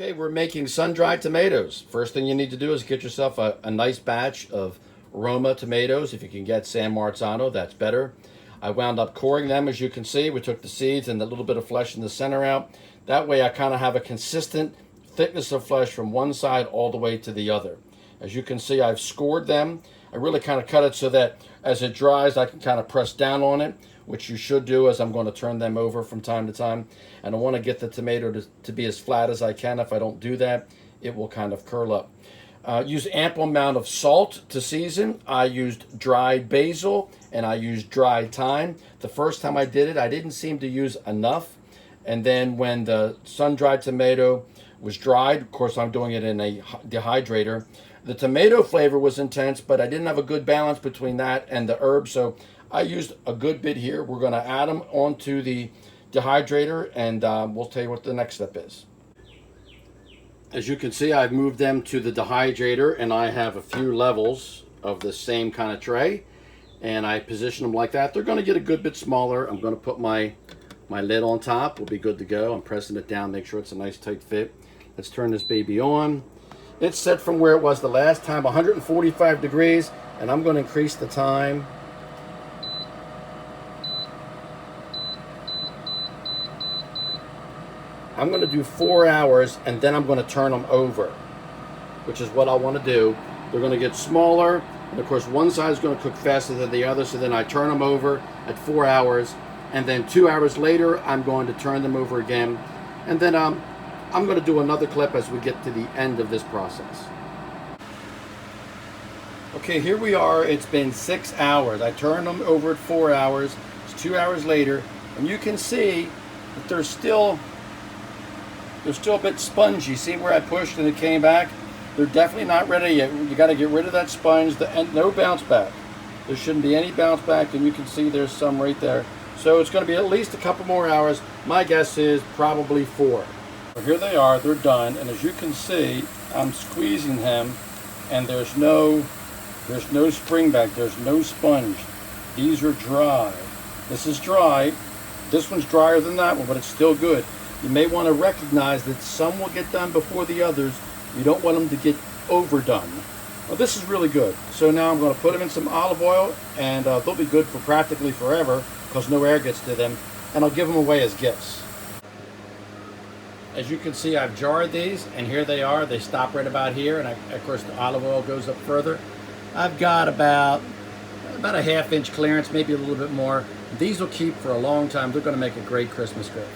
Okay, we're making sun-dried tomatoes. First thing you need to do is get yourself a nice batch of Roma tomatoes. If you can get San Marzano, that's better. I wound up coring them, as you can see. We took the seeds and the little bit of flesh in the center out. That way I kind of have a consistent thickness of flesh from one side all the way to the other. As you can see, I've scored them. I really kind of cut it so that as it dries, I can kind of press down on it, which you should do, as I'm going to turn them over from time to time. And I want to get the tomato to be as flat as I can. If I don't do that, it will kind of curl up. Use ample amount of salt to season. I used dried basil and I used dried thyme. The first time I did it, I didn't seem to use enough. And then when the sun-dried tomato was dried, of course I'm doing it in a dehydrator, the tomato flavor was intense, but I didn't have a good balance between that and the herbs, so I used a good bit here. We're going to add them onto the dehydrator, and we'll tell you what the next step is. As you can see, I've moved them to the dehydrator, and I have a few levels of the same kind of tray, and I position them like that. They're going to get a good bit smaller. I'm going to put my lid on top. We'll be good to go. I'm pressing it down, make sure it's a nice tight fit. Let's turn this baby on. It's set from where it was the last time, 145 degrees, and I'm going to increase the time. I'm going to do 4 hours, and then I'm going to turn them over, which is what I want to do. They're going to get smaller, and of course one side is going to cook faster than the other, so then I turn them over at 4 hours, and then 2 hours later I'm going to turn them over again, and then I'm going to do another clip as we get to the end of this process. Okay, here we are. It's been 6 hours. I turned them over at 4 hours. It's 2 hours later, and you can see that they're still a bit spongy. See where I pushed and it came back? They're definitely not ready yet. You got to get rid of that sponge. No bounce back. There shouldn't be any bounce back, and you can see there's some right there. So it's going to be at least a couple more hours. My guess is probably 4. So here they are. They're done, and as you can see, I'm squeezing them, and there's no spring back. There's no sponge. These are dry. This is dry. This one's drier than that one, but it's still good. You may want to recognize that some will get done before the others. You don't want them to get overdone. Well, this is really good. So now I'm going to put them in some olive oil, and they'll be good for practically forever because no air gets to them, and I'll give them away as gifts. As you can see, I've jarred these, and here they are. They stop right about here, and of course the olive oil goes up further. I've got about a ½ inch clearance, maybe a little bit more. These will keep for a long time. They're going to make a great Christmas gift.